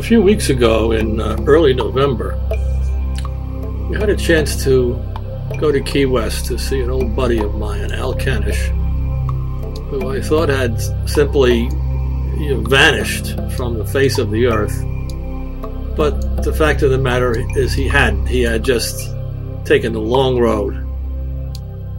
few weeks ago in early November, we had a chance to go to Key West to see an old buddy of mine, Al Canish, who I thought had simply vanished from the face of the earth. But the fact of the matter is he hadn't. He had just taken the long road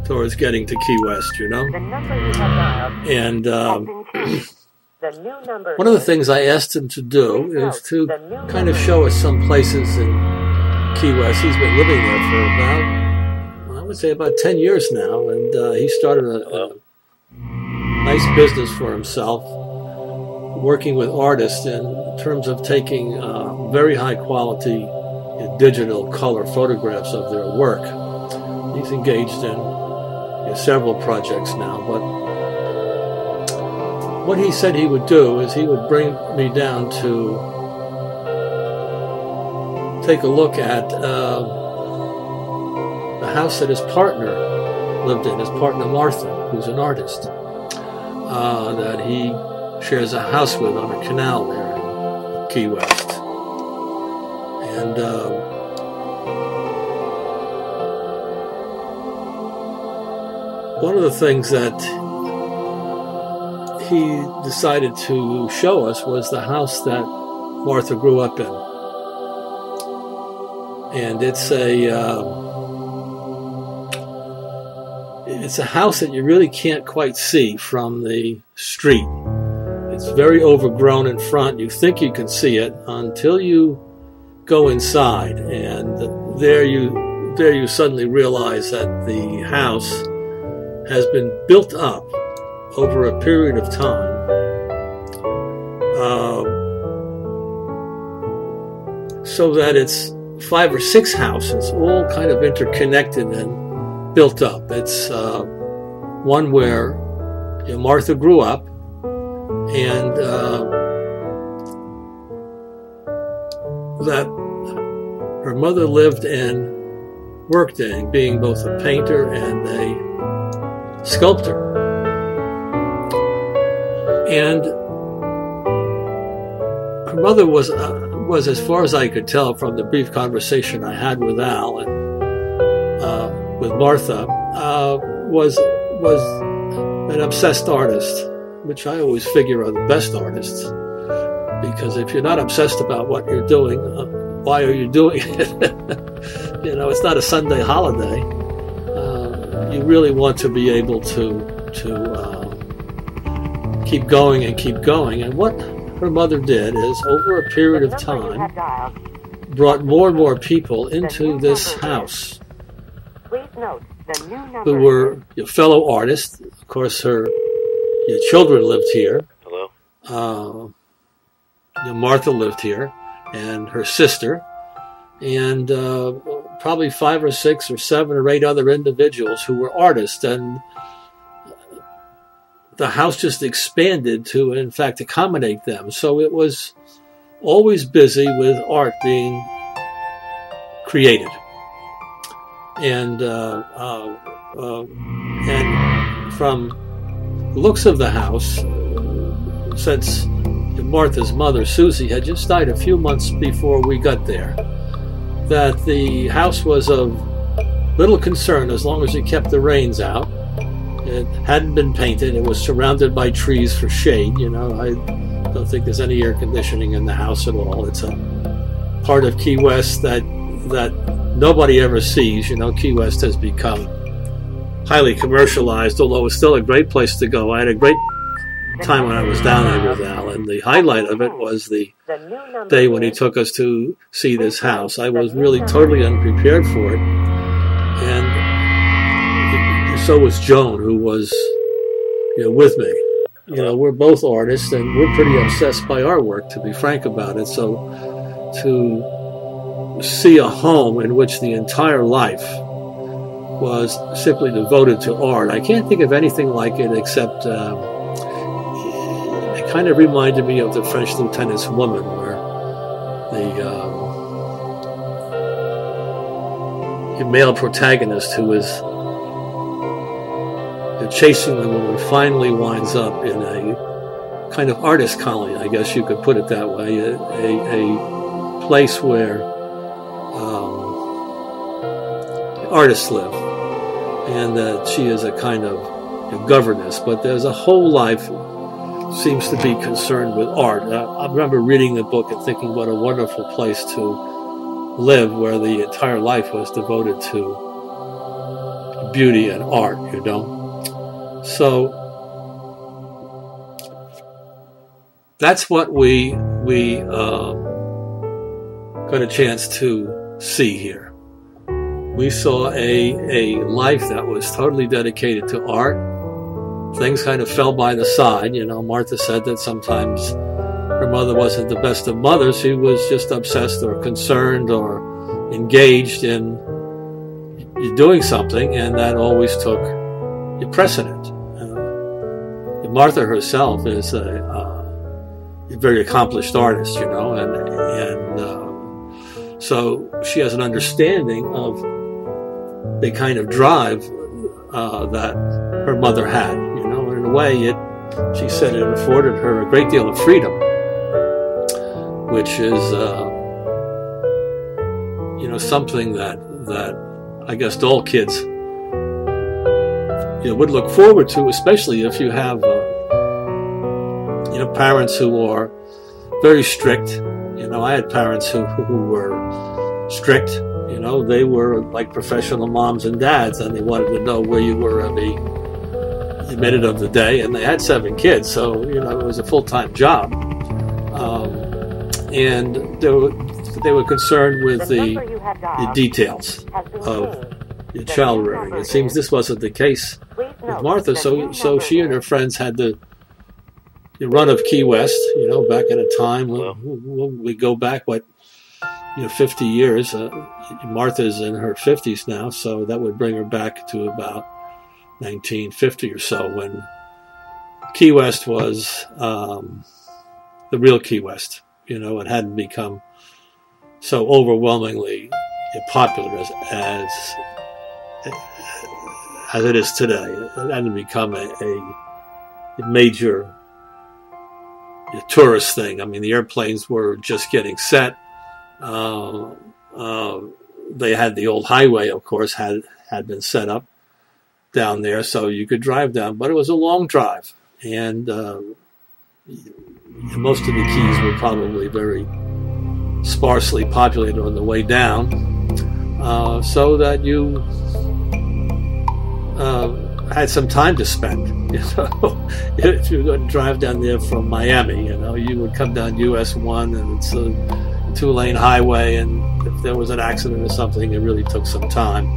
towards getting to Key West, The number you have dialed And has been changed. The new number one of the things I asked him to do is to kind of show us some places in Key West. He's been living there for about, I would say about 10 years now, and he started a nice business for himself, working with artists in terms of taking very high quality digital color photographs of their work. He's engaged in several projects now, but what he said he would do is he would bring me down to take a look at the house that his partner lived in, his partner Martha, who's an artist, that he shares a house with on a canal there in Key West. And one of the things that he decided to show us was the house that Martha grew up in. And it's a house that you really can't quite see from the street. It's very overgrown in front. You think you can see it until you go inside, and there you suddenly realize that the house has been built up over a period of time, so that it's 5 or 6 houses, all kind of interconnected and built up. It's one where Martha grew up, and that her mother lived and worked in, being both a painter and a sculptor. And her mother was, as far as I could tell from the brief conversation I had with Al and with Martha, was an obsessed artist, which I always figure are the best artists, because if you're not obsessed about what you're doing, why are you doing it? It's not a Sunday holiday. You really want to be able to keep going and keep going. And what her mother did is, over a period of time, brought more and more people into this house who were fellow artists. Of course, her children lived here. Hello. Martha lived here, and her sister, and probably 5 or 6 or 7 or 8 other individuals who were artists. And the house just expanded to, in fact, accommodate them. So it was always busy with art being created. And from the looks of the house, since Martha's mother, Susie, had just died a few months before we got there, that the house was of little concern as long as you kept the rains out. It hadn't been painted. It was surrounded by trees for shade. I don't think there's any air conditioning in the house at all. It's a part of Key West that nobody ever sees. Key West has become highly commercialized, although it's still a great place to go. I had a great time when I was down there with Al, and the highlight of it was the day when he took us to see this house. I was really totally unprepared for it, and so was Joan, who was with me. We're both artists, and we're pretty obsessed by our work, to be frank about it. So to see a home in which the entire life was simply devoted to art, I can't think of anything like it, except it kind of reminded me of The French Lieutenant's Woman, where the male protagonist, who is chasing the woman, finally winds up in a kind of artist colony, I guess you could put it that way, a place where artists live, and that she is a kind of governess, but there's a whole life seems to be concerned with art. I remember reading the book and thinking what a wonderful place to live, where the entire life was devoted to beauty and art, you know. So that's what we got a chance to see here. We saw a life that was totally dedicated to art. Things kind of fell by the side. You know, Martha said that sometimes her mother wasn't the best of mothers. She was just obsessed or concerned or engaged in doing something, and that always took precedent. Martha herself is a very accomplished artist, you know, and so she has an understanding of the kind of drive that her mother had, you know. In a way, she said it afforded her a great deal of freedom, which is, you know, something that I guess all kids, you know, would look forward to, especially if you have, you know, parents who are very strict. You know, I had parents who were strict. You know, they were like professional moms and dads, and they wanted to know where you were every minute of the day. And they had 7 kids, so, you know, it was a full-time job. And they were concerned with the details of the child rearing. It seems this wasn't the case with Martha, so she and her friends had the run of Key West, you know, back in a time when we go back, 50 years. Martha's in her 50s now, so that would bring her back to about 1950 or so, when Key West was the real Key West. You know, it hadn't become so overwhelmingly popular as it is today. It hadn't become a major tourist thing. I mean, the airplanes were just getting set. They had the old highway, of course, had been set up down there, so you could drive down, but it was a long drive, and most of the keys were probably very sparsely populated on the way down, so that you had some time to spend. You know, if you were going to drive down there from Miami, you know, you would come down US 1, and it's a 2-lane highway, and if there was an accident or something, it really took some time.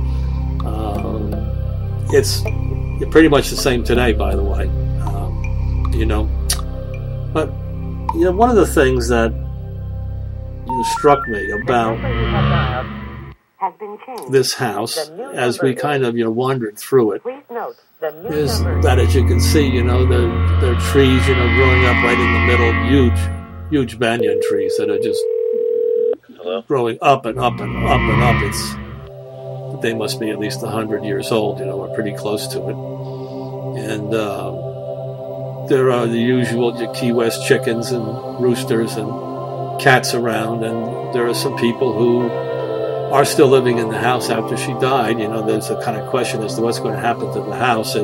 It's pretty much the same today, by the way, you know. But, you know, one of the things that struck me about this house, as we kind of, wandered through it, is that, as you can see, you know, there are trees, growing up right in the middle, huge banyan trees that are just growing up and up and up and up. They must be at least 100 years old, we're pretty close to it. And there are the usual Key West chickens and roosters and cats around, and there are some people who are still living in the house after she died. There's a kind of question as to what's going to happen to the house.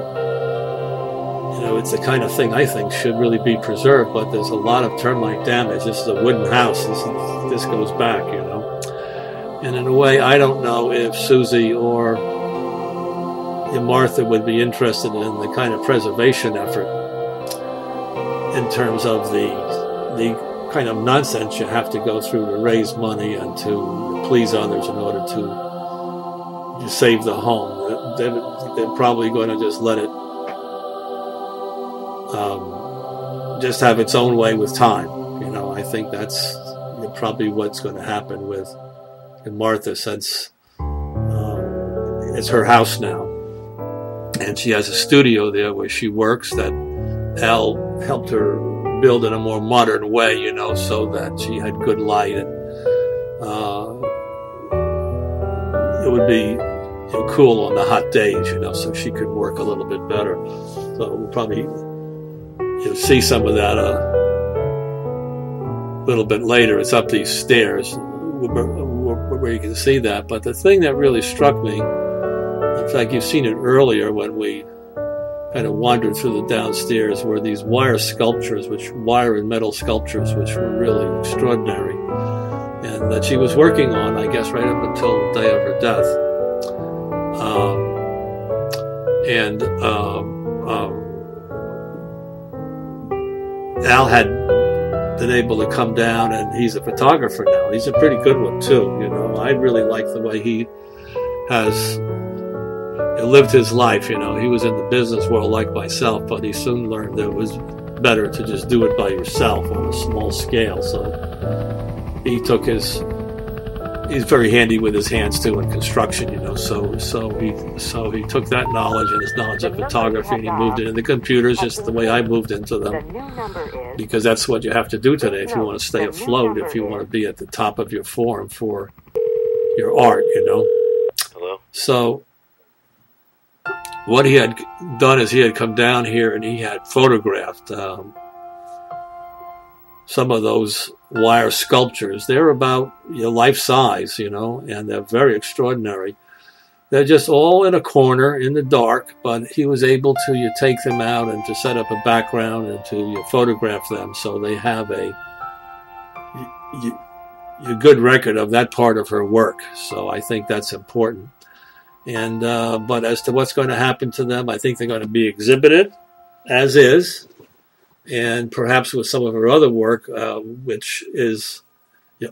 It's the kind of thing I think should really be preserved, but there's a lot of termite damage. This is a wooden house. This goes back, And in a way, I don't know if Susie or Martha would be interested in the kind of preservation effort in terms of the kind of nonsense you have to go through to raise money and to please others in order to save the home. They're probably going to just let it just have its own way with time. I think that's probably what's going to happen with Martha, since it's her house now, and she has a studio there where she works that Al helped her build in a more modern way, so that she had good light, and it would be cool on the hot days, so she could work a little bit better. So it would probably you'll see some of that a little bit later. It's up these stairs where you can see that. But the thing that really struck me, in fact, you've seen it earlier when we kind of wandered through the downstairs, were these wire and metal sculptures, which were really extraordinary, and that she was working on, I guess, right up until the day of her death. Al had been able to come down, and he's a photographer now. He's a pretty good one too. You know, I really like the way he has lived his life. You know, he was in the business world like myself, but he soon learned that it was better to just do it by yourself on a small scale. So he took he's very handy with his hands too in construction, you know, so he took that knowledge and his knowledge of photography, and he moved it into computers just the way I moved into them, because that's what you have to do today if you want to stay afloat, if you want to be at the top of your form for your art, you know. Hello? So what he had done is he had come down here and he had photographed some of those wire sculptures. They're about life size, you know, and they're very extraordinary. They're just all in a corner in the dark, but he was able to take them out and to set up a background and to photograph them, so they have a good record of that part of her work. So I think that's important. And but as to what's going to happen to them, I think they're going to be exhibited as is, and perhaps with some of her other work, which is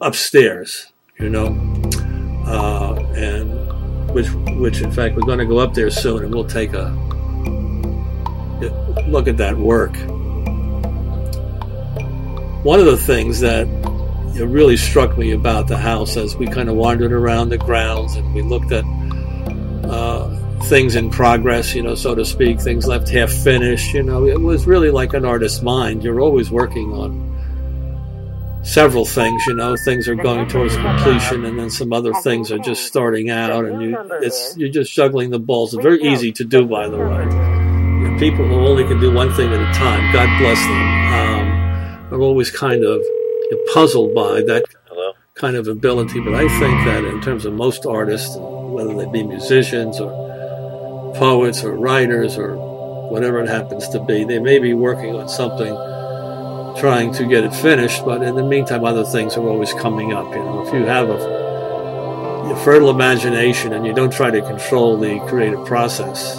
upstairs, you know, and which in fact we're going to go up there soon, and we'll take a look at that work. One of the things that really struck me about the house as we kind of wandered around the grounds and we looked at things in progress, you know, so to speak, things left half finished, you know, it was really like an artist's mind. You're always working on several things, you know, things are going towards completion, and then some other things are just starting out, and you're just juggling the balls. It's very easy to do, by the way. People who only can do one thing at a time, God bless them, are always kind of puzzled by that kind of ability. But I think that in terms of most artists, whether they be musicians or poets or writers or whatever it happens to be, they may be working on something, trying to get it finished, but in the meantime other things are always coming up. You know, if you have a fertile imagination and you don't try to control the creative process,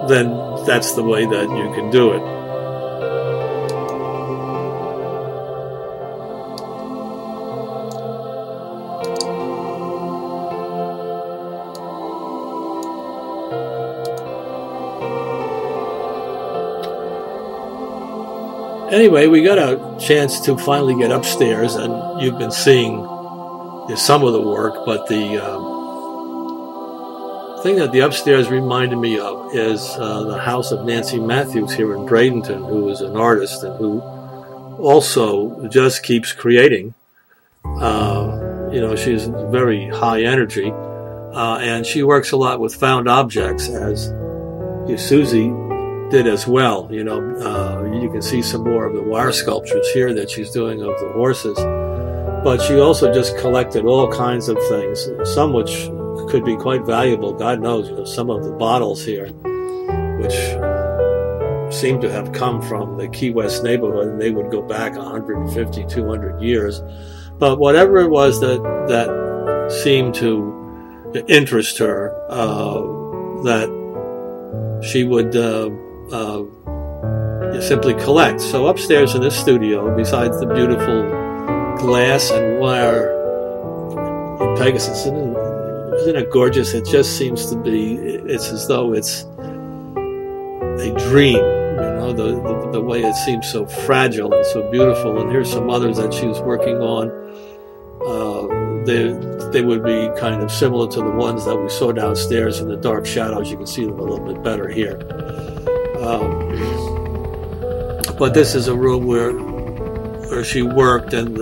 then that's the way that you can do it. Anyway, we got a chance to finally get upstairs, and you've been seeing some of the work, but the thing that the upstairs reminded me of is the house of Nancy Matthews here in Bradenton, who is an artist and who also just keeps creating. You know, she's very high energy, and she works a lot with found objects, as Susie did as well. You know, you can see some more of the wire sculptures here that she's doing of the horses, but she also just collected all kinds of things, some which could be quite valuable. God knows, you know, some of the bottles here, which seem to have come from the Key West neighborhood, and they would go back 150, 200 years. But whatever it was that seemed to interest her, that she would simply collect. So upstairs in this studio, besides the beautiful glass and wire Pegasus, isn't it gorgeous? It just seems to be, it's as though it's a dream, you know, the way it seems so fragile and so beautiful. And here's some others that she was working on. They would be kind of similar to the ones that we saw downstairs in the dark shadows. You can see them a little bit better here. But this is a room where she worked, and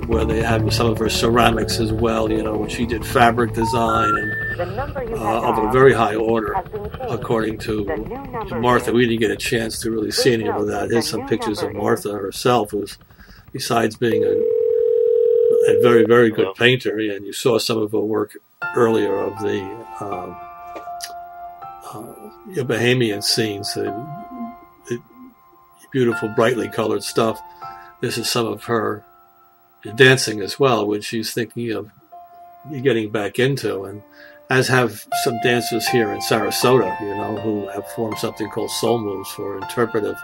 where they have some of her ceramics as well, you know, when she did fabric design and The number you have of a dialed very high order, has been changed. according to The new number Martha. is- We didn't get a chance to really see any of that. Here's some pictures of Martha herself, who's, besides being a very, very good painter, and you saw some of her work earlier of the Bahamian scenes, the beautiful, brightly colored stuff. This is some of her dancing as well, which she's thinking of getting back into, and as have some dancers here in Sarasota, you know, who have formed something called soul moves for interpretive,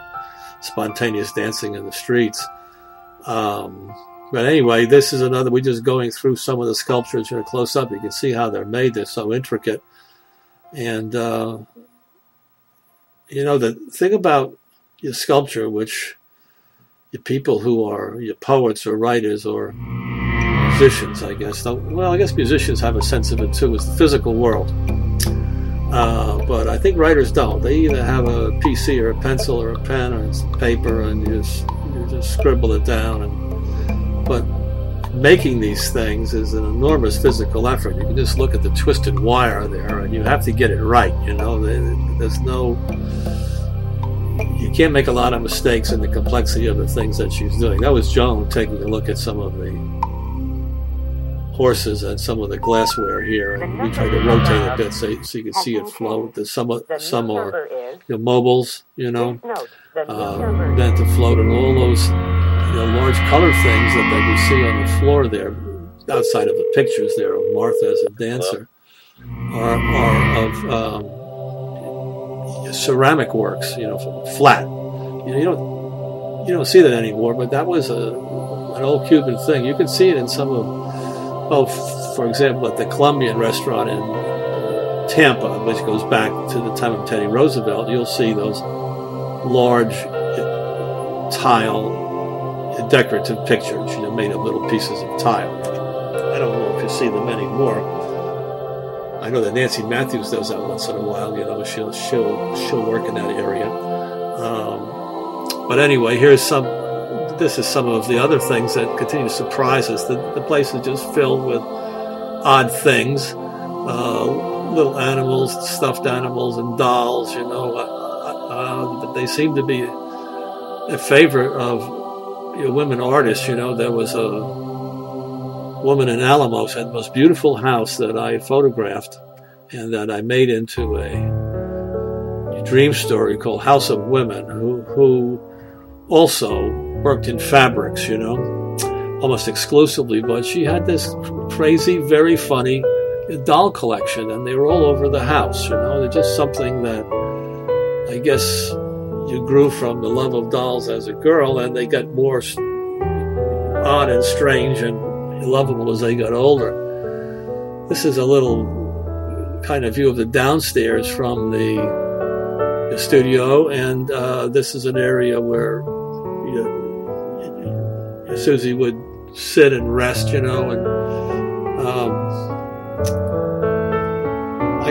spontaneous dancing in the streets. But anyway, this is another. We're just going through some of the sculptures in a close up. You can see how they're made. They're so intricate, and you know, the thing about your sculpture, which your people who are your poets or writers or musicians, I guess. Well, I guess musicians have a sense of it too. It's the physical world. But I think writers don't. They either have a PC or a pencil or a pen or paper, and you just scribble it down. But making these things is an enormous physical effort. You can just look at the twisted wire there, and you have to get it right. You know, you can't make a lot of mistakes in the complexity of the things that she's doing. That was Joan taking a look at some of the horses and some of the glassware here, and we tried to rotate a bit so you can see it float. There's some are mobiles, you know, meant to float, and all those large color things that we see on the floor there, outside of the pictures there of Martha as a dancer, are of ceramic works, flat. You don't see that anymore, but that was an old Cuban thing. You can see it in some of, for example, at the Colombian restaurant in Tampa, which goes back to the time of Teddy Roosevelt. You'll see those large tile decorative pictures, made of little pieces of tile. I don't know if you see them anymore. I know that Nancy Matthews does that once in a while. She'll work in that area. But anyway, this is some of the other things that continue to surprise us. The place is just filled with odd things, little animals, stuffed animals, and dolls. They seem to be a favorite of women artists. There was a woman in Alamos had the most beautiful house that I photographed and that I made into a dream story called House of Women, who also worked in fabrics, almost exclusively, but she had this crazy, very funny doll collection, and they were all over the house. They're just something that I guess you grew from the love of dolls as a girl, and they got more odd and strange and lovable as they got older. This is a little kind of view of the downstairs from the studio, and this is an area where Susie would sit and rest, and I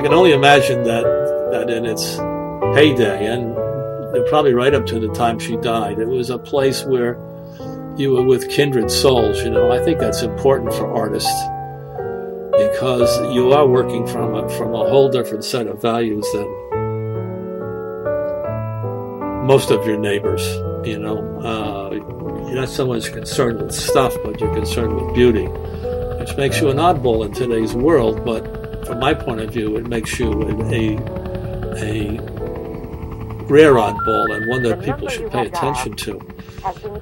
can only imagine that in its heyday, and probably right up to the time she died, it was a place where you were with kindred souls. I think that's important for artists, because you are working from a whole different set of values than most of your neighbors. You're not so much concerned with stuff, but you're concerned with beauty, which makes you an oddball in today's world. But from my point of view, it makes you a rare oddball, and one that people should pay attention to.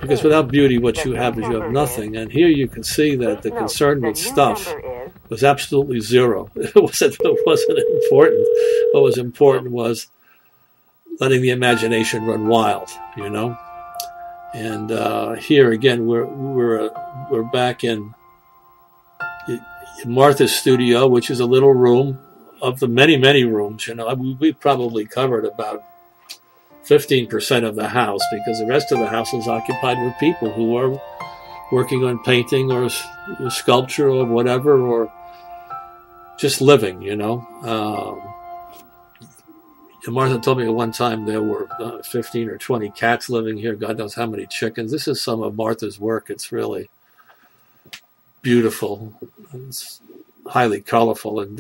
Because without beauty, what you have is you have nothing. And here you can see that the concern with stuff was absolutely zero. It wasn't important. What was important was letting the imagination run wild, And here again, we're back in Martha's studio, which is a little room of the many, many rooms. We probably covered about 15% of the house, because the rest of the house is occupied with people who are working on painting or sculpture or whatever, or just living, Martha told me at one time there were 15 or 20 cats living here, God knows how many chickens. This is some of Martha's work. It's really beautiful. It's highly colorful, and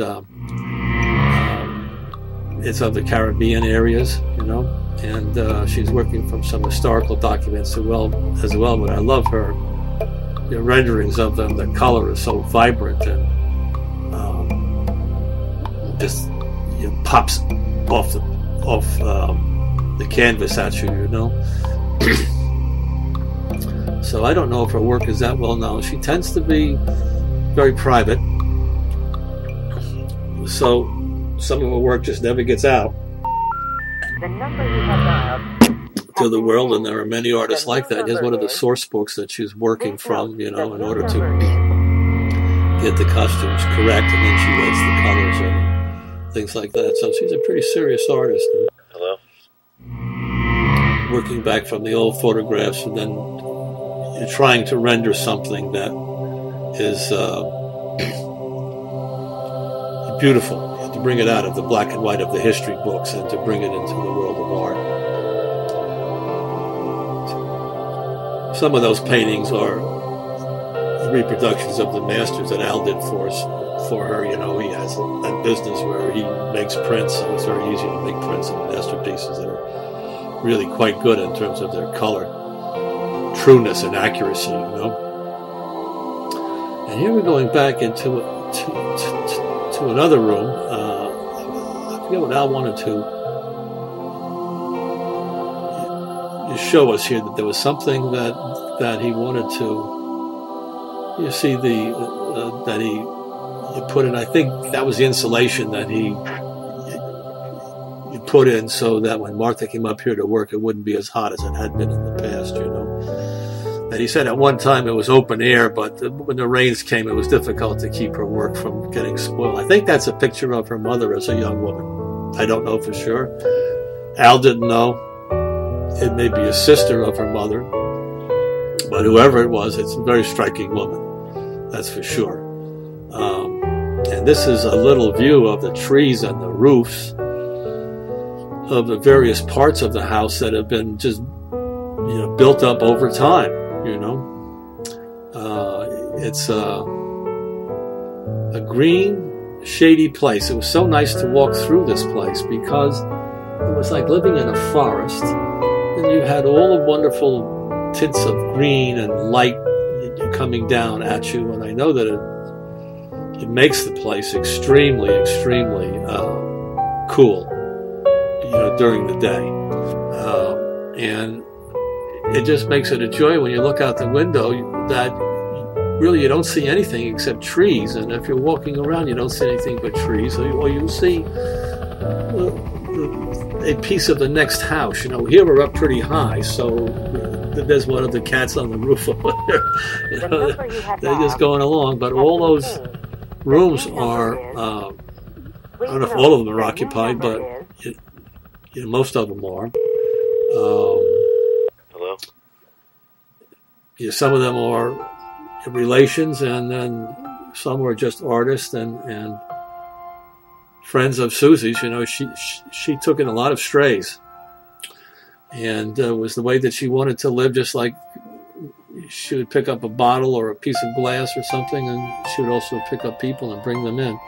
it's of the Caribbean areas, you know, and she's working from some historical documents as well. But I love her renderings of them. The color is so vibrant and just pops off the canvas at you, you know. So I don't know if her work is that well known. She tends to be very private, so some of her work just never gets out The number you have dialed to the world, and there are many artists like that. Here's one of the source books that she's working from, you know, in order to get the costumes correct, and then she adds the colors and things like that. So she's a pretty serious artist. Hello? Working back from the old photographs, and then you're trying to render something that is beautiful. You have to bring it out of the black and white of the history books and to bring it into the world of art. Some of those paintings are reproductions of the masters that Al did for her. You know, he has that business where he makes prints, and it's very easy to make prints of masterpieces that are really quite good in terms of their color, trueness, and accuracy, you know. And here we're going back into to another room. I forget what Al wanted to show us here, that there was something that he wanted to, you see, that he put in. I think that was the insulation that you put in so that when Martha came up here to work, it wouldn't be as hot as it had been in the past, you know. And he said at one time it was open air, but when the rains came, it was difficult to keep her work from getting spoiled. I think that's a picture of her mother as a young woman. I don't know for sure. Al didn't know. It may be a sister of her mother, but whoever it was, it's a very striking woman, that's for sure. And this is a little view of the trees and the roofs of the various parts of the house that have been just, you know, built up over time, you know. It's a green, shady place. It was so nice to walk through this place because it was like living in a forest, and you had all the wonderful tints of green and light coming down at you. And I know that it makes the place extremely, extremely cool, you know, during the day. And it just makes it a joy when you look out the window that really you don't see anything except trees. And if you're walking around, you don't see anything but trees, or you'll see a piece of the next house. You know, here we're up pretty high, so there's one of the cats on the roof over there. You know, they're just going along, but all those rooms are, I don't know if all of them are occupied, but you know, most of them are. Hello? Yeah, some of them are relations, and then some were just artists and friends of Susie's. You know, she took in a lot of strays, and it was the way that she wanted to live. Just like she would pick up a bottle or a piece of glass or something, and she would also pick up people and bring them in.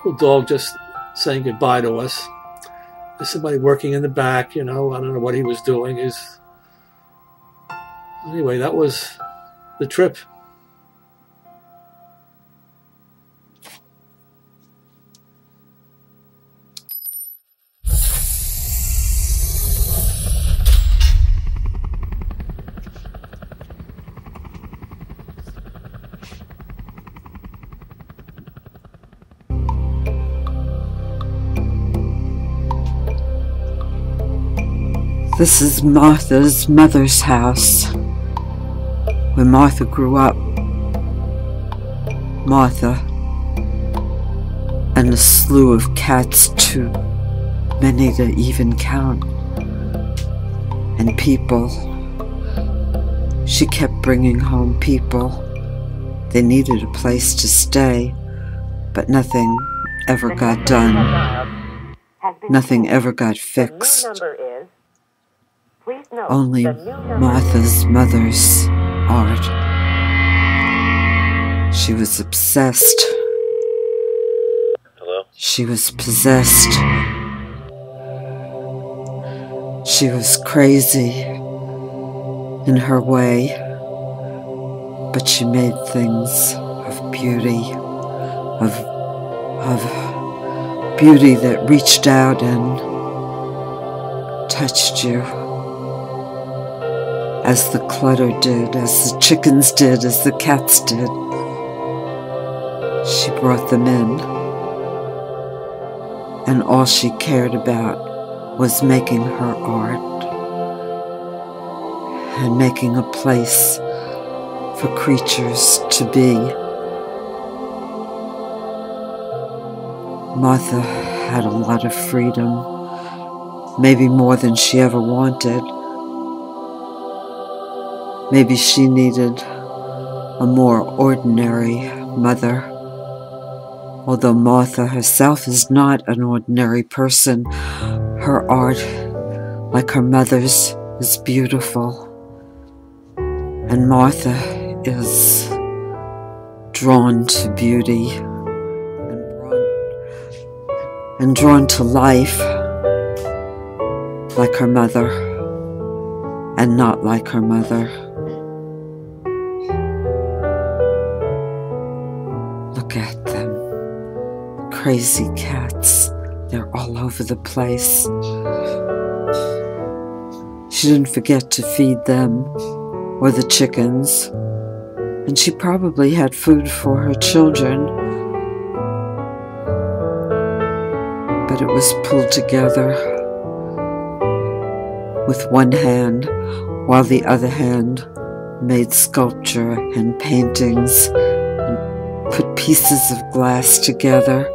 Little dog just saying goodbye to us. There's somebody working in the back, you know. I don't know what he was doing. Anyway, that was the trip. This is Martha's mother's house. When Martha grew up, Martha and a slew of cats, too many to even count, and people. She kept bringing home people. They needed a place to stay, but nothing ever got done. Nothing ever got fixed. Only Martha's mother's art. She was obsessed. Hello? She was possessed She was crazy in her way, but she made things of beauty, of beauty that reached out and touched you, as the clutter did, as the chickens did, as the cats did. She brought them in, and all she cared about was making her art and making a place for creatures to be. Martha had a lot of freedom, maybe more than she ever wanted. Maybe she needed a more ordinary mother. Although Martha herself is not an ordinary person, her art, like her mother's, is beautiful. And Martha is drawn to beauty and drawn to life, like her mother, and not like her mother. Look at them, crazy cats. They're all over the place. She didn't forget to feed them or the chickens, and she probably had food for her children, but it was pulled together with one hand, while the other hand made sculpture and paintings and put pieces of glass together.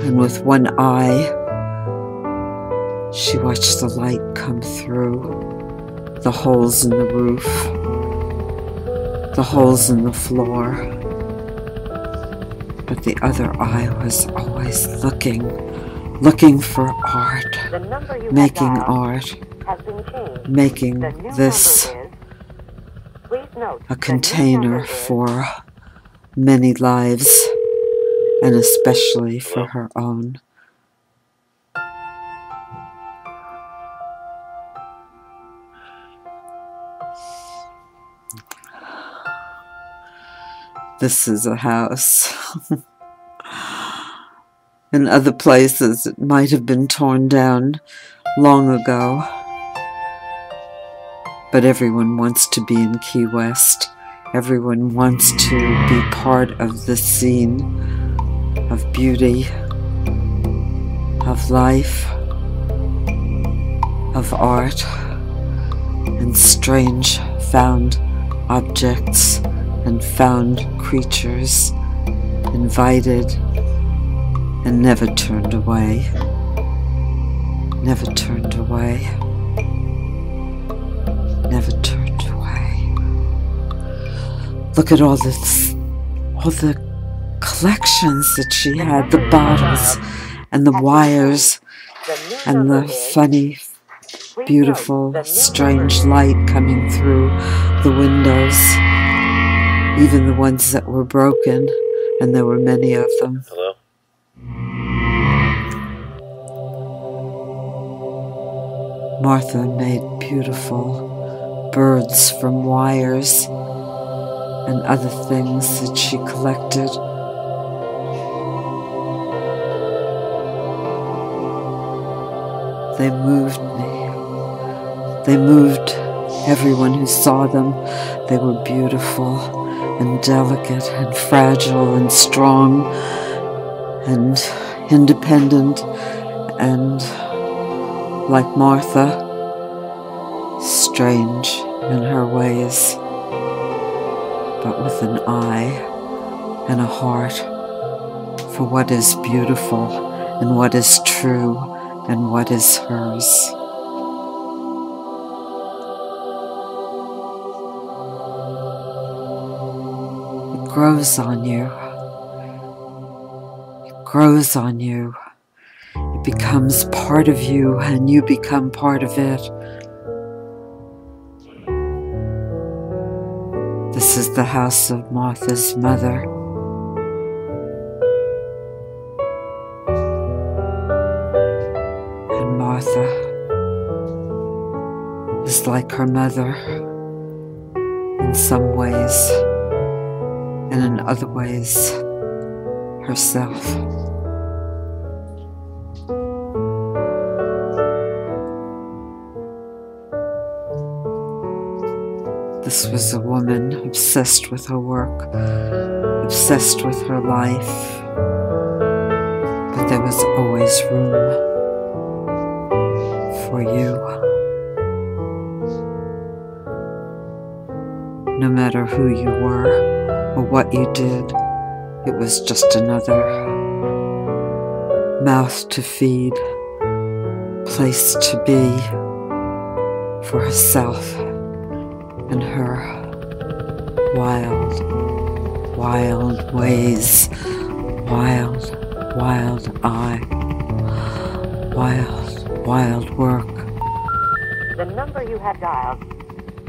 And with one eye, she watched the light come through the holes in the roof, the holes in the floor. But the other eye was always looking for art, making art, making this a container for many lives, and especially for her own. This is a house. In other places, it might have been torn down long ago. But everyone wants to be in Key West. Everyone wants to be part of the scene of beauty, of life, of art, and strange found objects and found creatures, invited and never turned away, never turned away, never turned away. Look at all the collections that she had, the bottles and the wires and the funny, beautiful, strange light coming through the windows, even the ones that were broken, and there were many of them. Hello? Martha made beautiful birds from wires and other things that she collected. They moved me. They moved everyone who saw them. They were beautiful and delicate and fragile and strong and independent and, like Martha, strange in her ways, but with an eye and a heart for what is beautiful and what is true and what is hers. It grows on you. It grows on you. It becomes part of you, and you become part of it. This is the house of Martha's mother. was like her mother in some ways, and in other ways, herself. This was a woman obsessed with her work, obsessed with her life, but there was always room for you. No matter who you were or what you did, it was just another mouth to feed, place to be for herself and her wild, wild ways, wild eye, wild work. The number you have dialed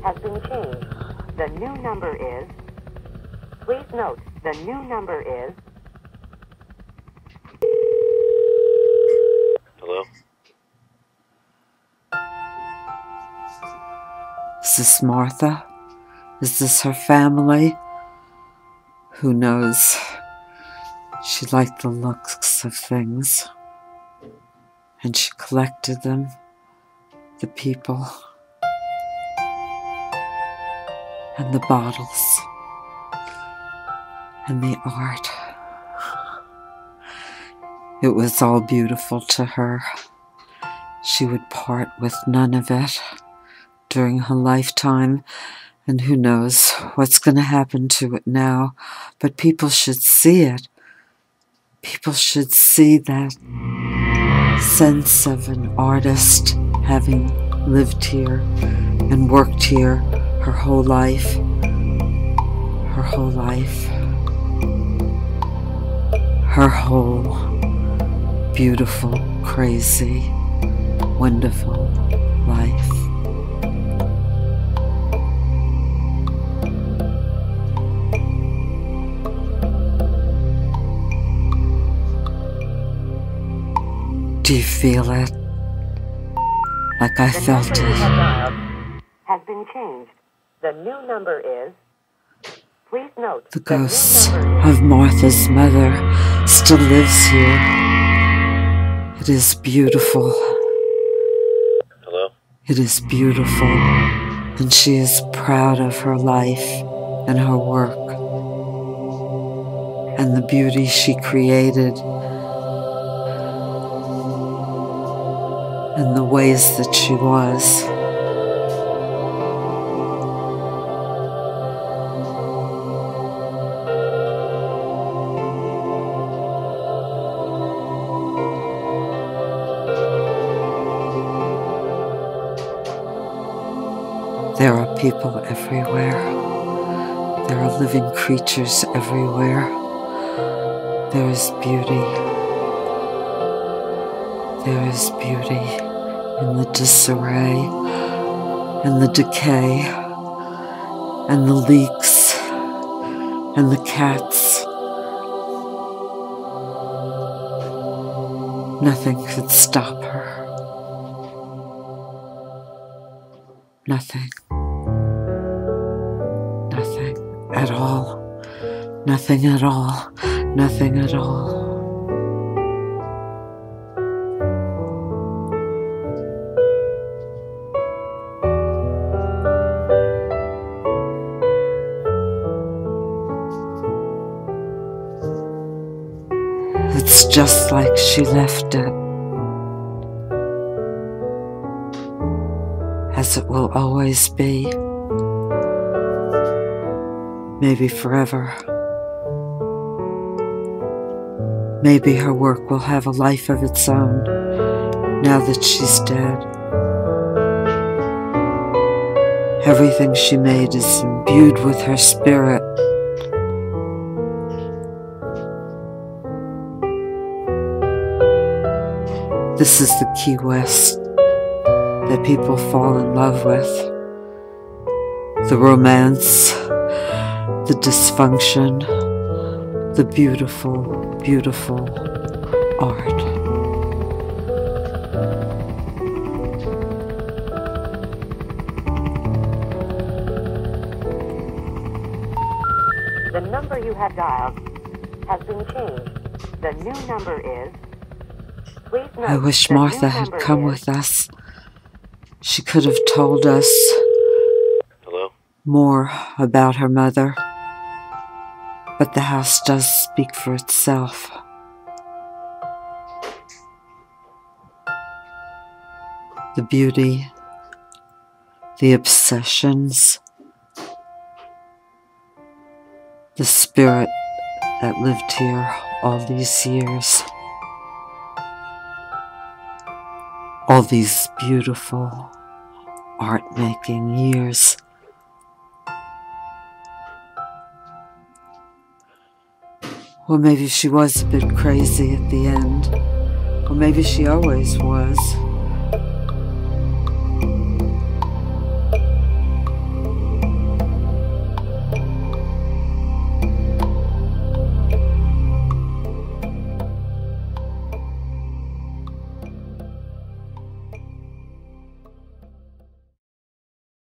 has been changed. The new number is... Please note, the new number is... Hello? Is this Martha? Is this her family? Who knows? She liked the looks of things, and she collected them, the people, and the bottles, and the art. It was all beautiful to her. She would part with none of it during her lifetime, and who knows what's going to happen to it now. But people should see it. People should see that sense of an artist having lived here and worked here her whole life. Her whole life. Her whole beautiful, crazy, wonderful life. Do you feel it? Like I felt The number you it. have dialed has been changed. The new number is... Please note, The new ghost number is... of Martha's mother still lives here. It is beautiful. Hello? It is beautiful. And she is proud of her life and her work and the beauty she created and the ways that she was. There are people everywhere. There are living creatures everywhere. There is beauty. There is beauty in the disarray, and the decay, and the leaks, and the cats. Nothing could stop her. Nothing. Nothing at all. Nothing at all. Nothing at all. It's just like she left it, as it will always be, maybe forever. Maybe her work will have a life of its own now that she's dead. Everything she made is imbued with her spirit. This is the Key West that people fall in love with. The romance, the dysfunction, the beautiful, beautiful art. The number you have dialed has been changed. The new number is... Please note, I wish the Martha new had number come is... with us. She could have told us Hello? more about her mother. But the house does speak for itself. The beauty, the obsessions, the spirit that lived here all these years. All these beautiful art-making years. Or maybe she was a bit crazy at the end. Or maybe she always was.